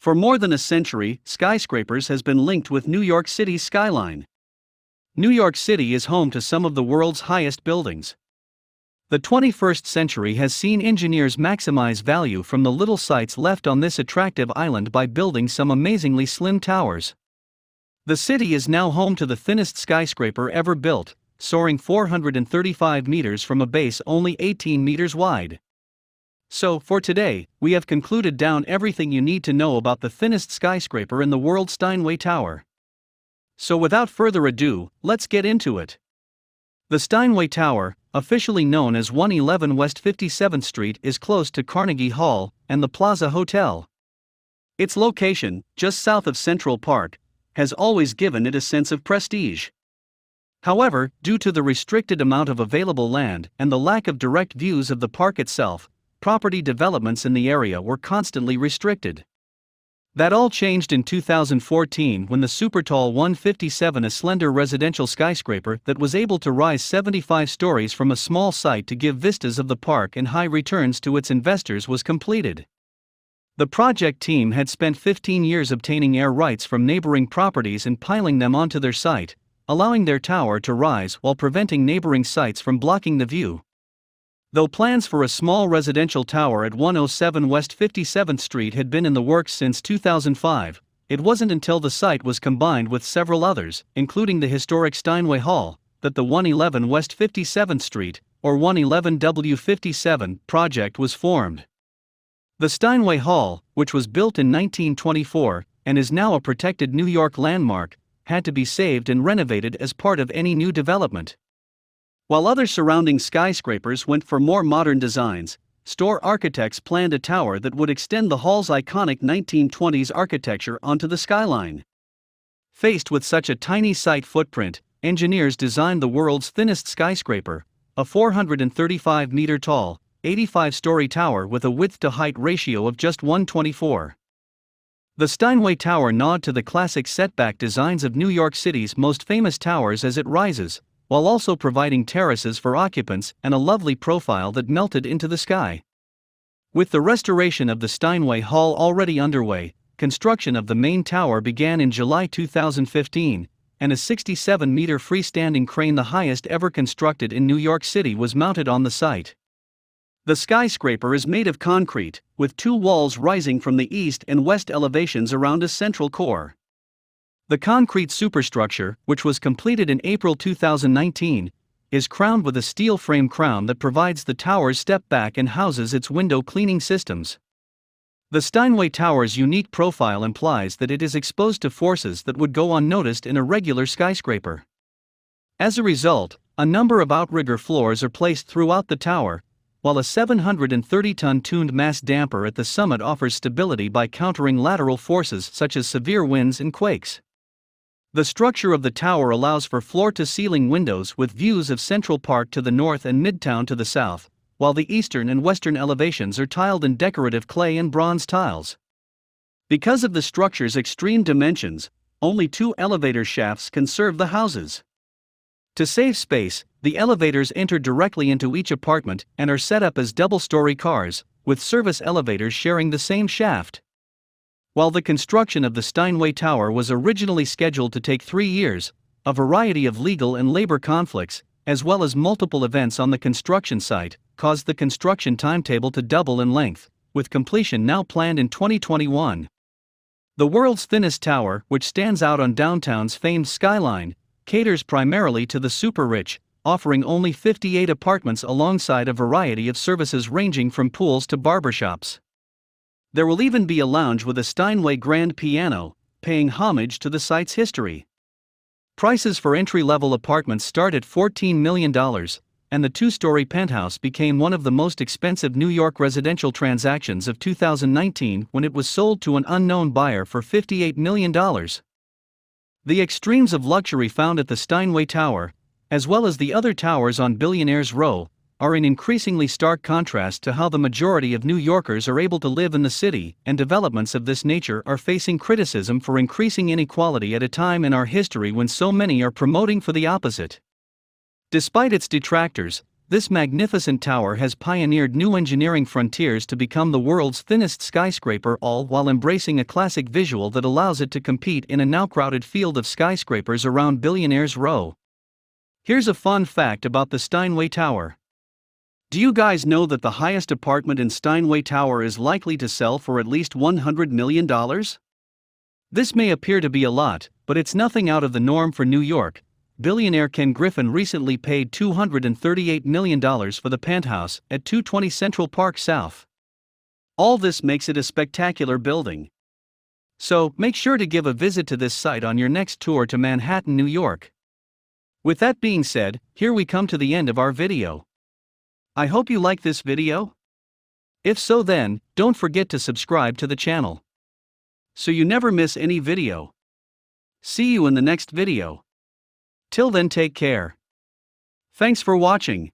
For more than a century, skyscrapers has been linked with New York City's skyline. New York City is home to some of the world's highest buildings. The 21st century has seen engineers maximize value from the little sites left on this attractive island by building some amazingly slim towers. The city is now home to the thinnest skyscraper ever built, soaring 435 meters from a base only 18 meters wide. So, for today, we have concluded down everything you need to know about the thinnest skyscraper in the world, Steinway Tower. So without further ado, let's get into it. The Steinway Tower, officially known as 111 West 57th Street, is close to Carnegie Hall and the Plaza Hotel. Its location, just south of Central Park, has always given it a sense of prestige. However, due to the restricted amount of available land and the lack of direct views of the park itself, property developments in the area were constantly restricted. That all changed in 2014 when the supertall 157, a slender residential skyscraper that was able to rise 75 stories from a small site to give vistas of the park and high returns to its investors, was completed. The project team had spent 15 years obtaining air rights from neighboring properties and piling them onto their site, allowing their tower to rise while preventing neighboring sites from blocking the view. Though plans for a small residential tower at 107 West 57th Street had been in the works since 2005, it wasn't until the site was combined with several others, including the historic Steinway Hall, that the 111 West 57th Street, or 111W57, project was formed. The Steinway Hall, which was built in 1924 and is now a protected New York landmark, had to be saved and renovated as part of any new development. While other surrounding skyscrapers went for more modern designs, Store architects planned a tower that would extend the hall's iconic 1920s architecture onto the skyline. Faced with such a tiny site footprint, engineers designed the world's thinnest skyscraper, a 435-meter tall, 85-story tower with a width-to-height ratio of just 1:24. The Steinway Tower nod to the classic setback designs of New York City's most famous towers as it rises, while also providing terraces for occupants and a lovely profile that melted into the sky. With the restoration of the Steinway Hall already underway, construction of the main tower began in July 2015, and a 67-meter freestanding crane, the highest ever constructed in New York City, was mounted on the site. The skyscraper is made of concrete, with two walls rising from the east and west elevations around a central core. The concrete superstructure, which was completed in April 2019, is crowned with a steel frame crown that provides the tower's step back and houses its window cleaning systems. The Steinway Tower's unique profile implies that it is exposed to forces that would go unnoticed in a regular skyscraper. As a result, a number of outrigger floors are placed throughout the tower, while a 730-ton tuned mass damper at the summit offers stability by countering lateral forces such as severe winds and quakes. The structure of the tower allows for floor-to-ceiling windows with views of Central Park to the north and Midtown to the south, while the eastern and western elevations are tiled in decorative clay and bronze tiles. Because of the structure's extreme dimensions, only 2 elevator shafts can serve the houses. To save space, the elevators enter directly into each apartment and are set up as double-story cars, with service elevators sharing the same shaft. While the construction of the Steinway Tower was originally scheduled to take 3 years, a variety of legal and labor conflicts, as well as multiple events on the construction site, caused the construction timetable to double in length, with completion now planned in 2021. The world's thinnest tower, which stands out on downtown's famed skyline, caters primarily to the super-rich, offering only 58 apartments alongside a variety of services ranging from pools to barbershops. There will even be a lounge with a Steinway grand piano, paying homage to the site's history. Prices for entry-level apartments start at $14 million, and the 2-story penthouse became one of the most expensive New York residential transactions of 2019 when it was sold to an unknown buyer for $58 million. The extremes of luxury found at the Steinway Tower, as well as the other towers on Billionaire's Row, are in increasingly stark contrast to how the majority of New Yorkers are able to live in the city, and developments of this nature are facing criticism for increasing inequality at a time in our history when so many are promoting for the opposite. Despite its detractors, This magnificent tower has pioneered new engineering frontiers to become the world's thinnest skyscraper, all while embracing a classic visual that allows it to compete in a now crowded field of skyscrapers around Billionaires Row. Here's a fun fact about the Steinway Tower. Do you guys know that the highest apartment in Steinway Tower is likely to sell for at least $100 million? This may appear to be a lot, but it's nothing out of the norm for New York. Billionaire Ken Griffin recently paid $238 million for the penthouse at 220 Central Park South. All this makes it a spectacular building. So, make sure to give a visit to this site on your next tour to Manhattan, New York. With that being said, here we come to the end of our video. I hope you like this video. If so, then, don't forget to subscribe to the channel, so you never miss any video. See you in the next video. Till then, take care. Thanks for watching.